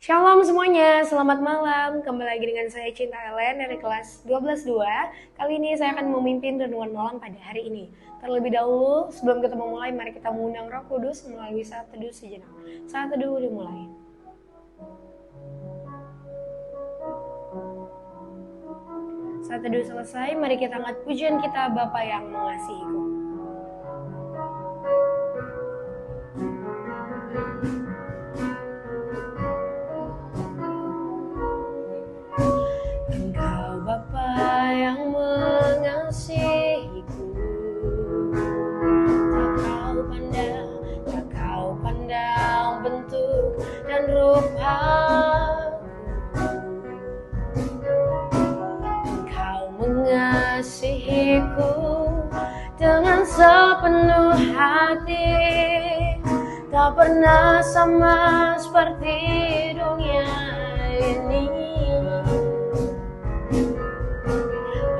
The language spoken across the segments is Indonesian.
Shalom semuanya, selamat malam. Kembali lagi dengan saya Cinta Ellen dari kelas 12.2. Kali ini saya akan memimpin renungan malam pada hari ini. Terlebih dahulu, sebelum kita memulai, mari kita mengundang Roh Kudus melalui saat teduh sejenak. Saat teduh dimulai. Saat teduh selesai, mari kita angkat pujian kita, Bapa yang mengasihiku. Engkau Bapa yang mengasihiku, tak kau pandang bentuk dan rupaku. Engkau mengasihiku dengan sepenuh hati, tak pernah sama seperti dunia ini.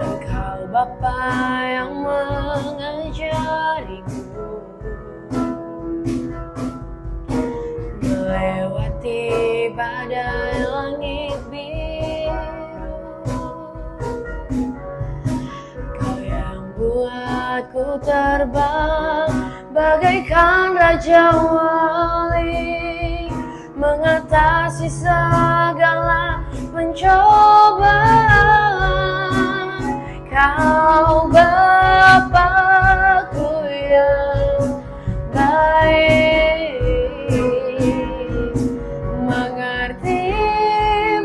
Engkau Bapa yang mengajariku melewati badai langit biru. Kau yang buatku terbang bagaikan raja wali, mengatasi segala pencobaan. Kau Bapakku yang baik, mengerti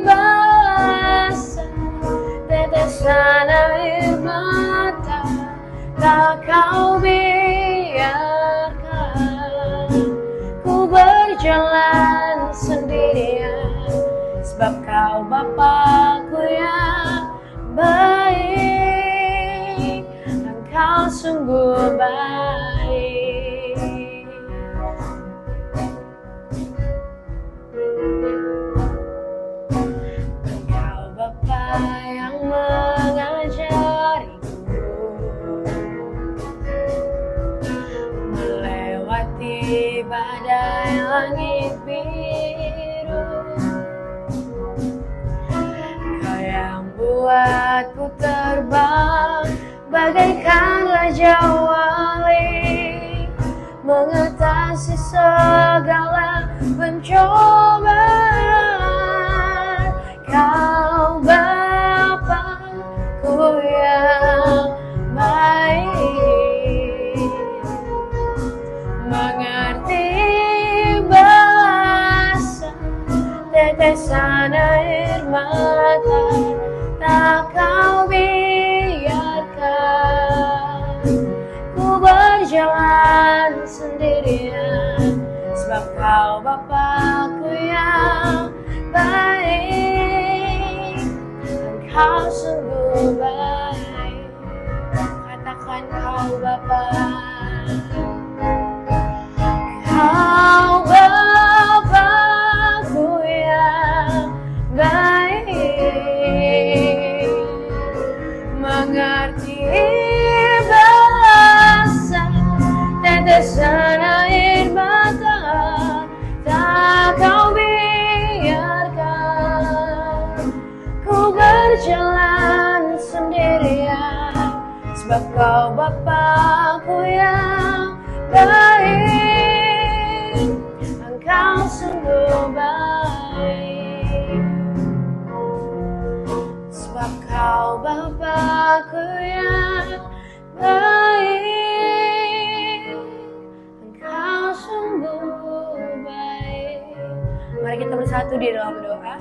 bahasa tetesan air mata, tak kau biarkan ku berjalan sendirian, sebab kau Bapakku yang baik. Engkau sungguh baik. Engkau Bapa yang mengajariku melewati badai langit biru. Kau yang buatku terbang bagaikan raja wali, mengatasi segala pencobaan. Kau Bapakku yang baik, mengerti bahasa tetesan air mata, tak kau ku berjalan sendirian, sebab kau Bapakku yang baik. Engkau sungguh baik. Katakan kau Bapa. Kau Bapakku yang baik, mengerti tetesan air mata, tak kau biarkan ku berjalan sendirian, sebab kau Bapakku yang baik. Engkau sungguh baik, sebab kau Bapakku yang baik. Mari kita bersatu di dalam doa.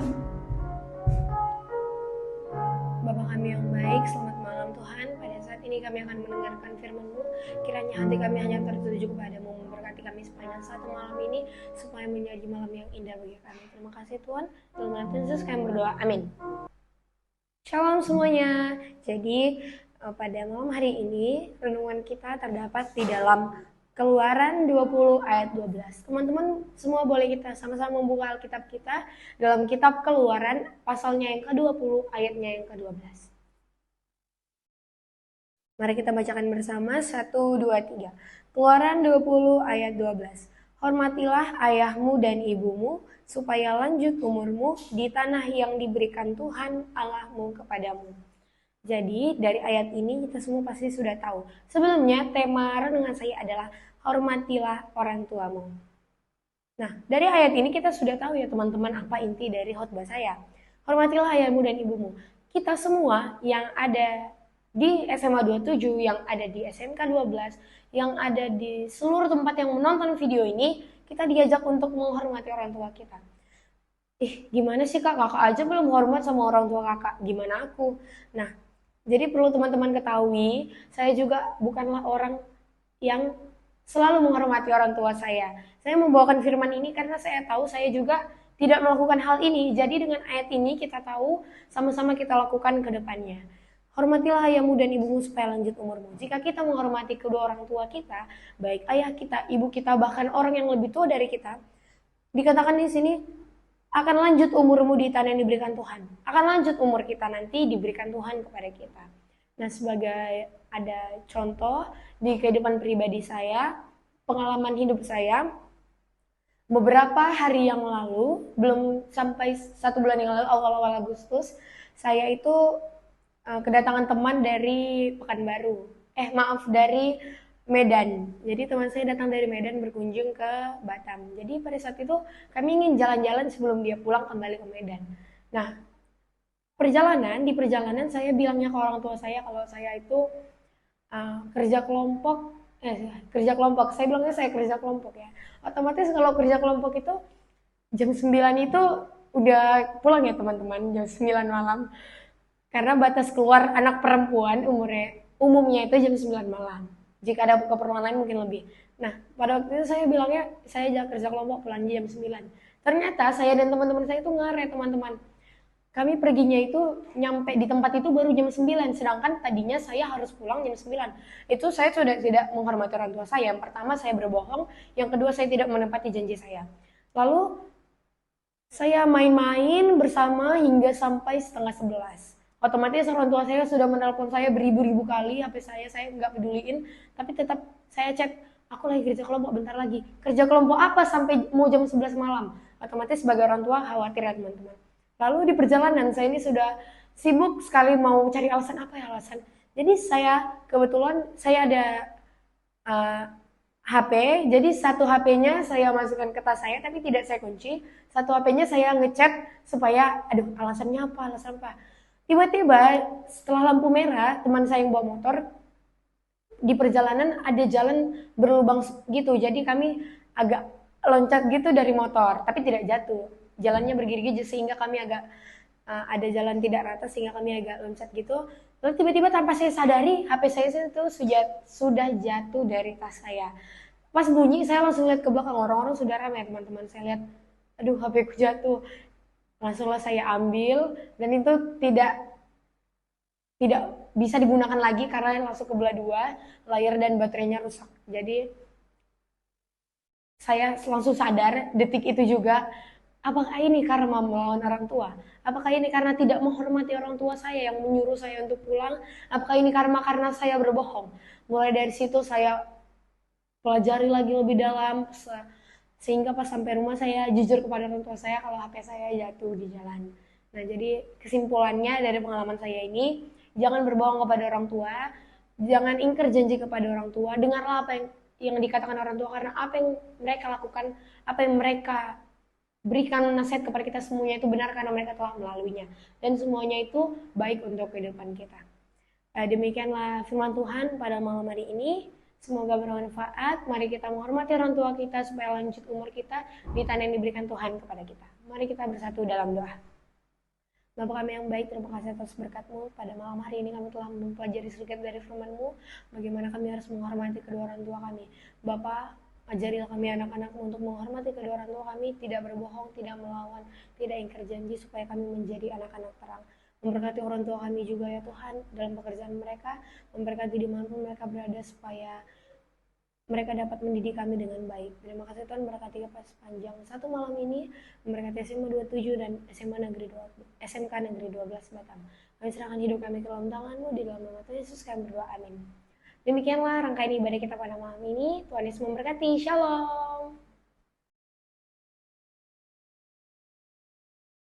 Bapa kami yang baik, selamat malam Tuhan. Pada saat ini kami akan mendengarkan firman-Mu. Kiranya hati kami hanya tertuju kepadamu, memberkati kami sepanjang satu malam ini, supaya menjadi malam yang indah bagi kami. Terima kasih Tuhan. Dalam nama Yesus kami berdoa. Amin. Shalom semuanya. Jadi pada malam hari ini renungan kita terdapat di dalam Keluaran 20 ayat 12. Teman-teman semua boleh kita sama-sama membuka Alkitab kita dalam kitab Keluaran pasalnya yang ke-20 ayatnya yang ke-12. Mari kita bacakan bersama 1, 2, 3. Keluaran 20 ayat 12. Hormatilah ayahmu dan ibumu, supaya lanjut umurmu di tanah yang diberikan Tuhan Allahmu kepadamu. Jadi dari ayat ini kita semua pasti sudah tahu. Sebelumnya tema renungan saya adalah hormatilah orang tuamu. Nah, dari ayat ini kita sudah tahu ya teman-teman apa inti dari khotbah saya. Hormatilah ayahmu dan ibumu. Kita semua yang ada di SMA 27, yang ada di SMK 12, yang ada di seluruh tempat yang menonton video ini, kita diajak untuk menghormati orang tua kita. Gimana sih kak, kakak aja belum hormat sama orang tua kakak, gimana aku? Nah, jadi perlu teman-teman ketahui, saya juga bukanlah orang yang selalu menghormati orang tua saya. Saya membawakan firman ini karena saya tahu saya juga tidak melakukan hal ini. Jadi dengan ayat ini kita tahu sama-sama kita lakukan ke depannya. Hormatilah ayahmu dan ibumu supaya lanjut umurmu. Jika kita menghormati kedua orang tua kita, baik ayah kita, ibu kita, bahkan orang yang lebih tua dari kita, dikatakan di sini akan lanjut umurmu di tanah yang diberikan Tuhan. Akan lanjut umur kita nanti diberikan Tuhan kepada kita. Nah, sebagai ada contoh di kehidupan pribadi saya, pengalaman hidup saya, beberapa hari yang lalu, belum sampai 1 bulan yang lalu, awal-awal Agustus, saya itu kedatangan teman dari Pekanbaru. Dari Medan. Jadi teman saya datang dari Medan berkunjung ke Batam. Jadi pada saat itu kami ingin jalan-jalan sebelum dia pulang kembali ke Medan. Nah, di perjalanan saya bilangnya ke orang tua saya kalau saya itu kerja kelompok. Saya bilangnya saya kerja kelompok ya. Otomatis kalau kerja kelompok itu jam 9 itu udah pulang ya teman-teman, jam 9 malam. Karena batas keluar anak perempuan umumnya itu jam 9 malam. Jika ada keperluan lain mungkin lebih. Nah, pada waktu itu saya bilangnya saya kerja kelompok pulang jam 9. Ternyata saya dan teman-teman saya itu ngaret teman-teman. Kami perginya itu nyampe di tempat itu baru jam 9, sedangkan tadinya saya harus pulang jam 9. Itu saya sudah tidak menghormati orang tua saya. Yang pertama saya berbohong, yang kedua saya tidak menepati janji saya. Lalu saya main-main bersama hingga sampai setengah 11. Otomatis orang tua saya sudah menelpon saya beribu-ribu kali, HP saya nggak peduliin, tapi tetap saya cek, aku lagi kerja kelompok bentar lagi. Kerja kelompok apa sampai mau jam 11 malam? Otomatis sebagai orang tua khawatir ya teman-teman. Lalu di perjalanan saya ini sudah sibuk sekali mau cari alasan apa ya alasan. Jadi kebetulan saya ada HP, jadi satu HP-nya saya masukkan ke tas saya tapi tidak saya kunci, satu HP-nya saya ngechat supaya alasan apa. Tiba-tiba setelah lampu merah, teman saya yang bawa motor, di perjalanan ada jalan berlubang gitu, jadi kami agak loncat gitu dari motor, tapi tidak jatuh. Jalannya bergerigi sehingga kami agak ada jalan tidak rata sehingga kami agak loncat gitu. Lalu tiba-tiba tanpa saya sadari, HP saya itu sudah jatuh dari tas saya. Pas bunyi saya langsung lihat ke belakang, orang-orang sudah ramai teman-teman. Saya lihat, aduh HP ku jatuh. Langsunglah saya ambil dan itu tidak bisa digunakan lagi karena langsung kebelah dua, layar dan baterainya rusak. Jadi saya langsung sadar detik itu juga, apakah ini karena melawan orang tua? Apakah ini karena tidak menghormati orang tua saya yang menyuruh saya untuk pulang? Apakah ini karena saya berbohong? Mulai dari situ saya pelajari lagi lebih dalam, sehingga pas sampai rumah saya jujur kepada orang tua saya kalau HP saya jatuh di jalan. Nah, jadi kesimpulannya dari pengalaman saya ini, jangan berbohong kepada orang tua, jangan ingkar janji kepada orang tua, dengarlah apa yang dikatakan orang tua, karena apa yang mereka lakukan, apa yang mereka berikan nasihat kepada kita semuanya itu benar karena mereka telah melaluinya, dan semuanya itu baik untuk kehidupan kita. Demikianlah firman Tuhan pada malam hari ini. Semoga bermanfaat. Mari kita menghormati orang tua kita supaya lanjut umur kita di tanah yang diberikan Tuhan kepada kita. Mari kita bersatu dalam doa. Bapa kami yang baik, terima kasih atas berkat-Mu. Pada malam hari ini kami telah mempelajari sedikit dari firman-Mu, bagaimana kami harus menghormati kedua orang tua kami. Bapa, ajarilah kami anak-anak-Mu untuk menghormati kedua orang tua kami, tidak berbohong, tidak melawan, tidak ingkar janji, supaya kami menjadi anak-anak terang. Memberkati orang tua kami juga ya Tuhan dalam pekerjaan mereka, memberkati dimanapun mereka berada supaya mereka dapat mendidik kami dengan baik. Terima kasih Tuhan, berkati kita sepanjang satu malam ini, memberkati SMA 27 dan SMK Negeri 12 Batam. Kami serahkan hidup kami ke dalam tangan-Mu, di dalam nama Tuhan Yesus kami berdoa, amin. Demikianlah rangkaian ibadah kita pada malam ini. Tuhan Yesus memberkati. Shalom.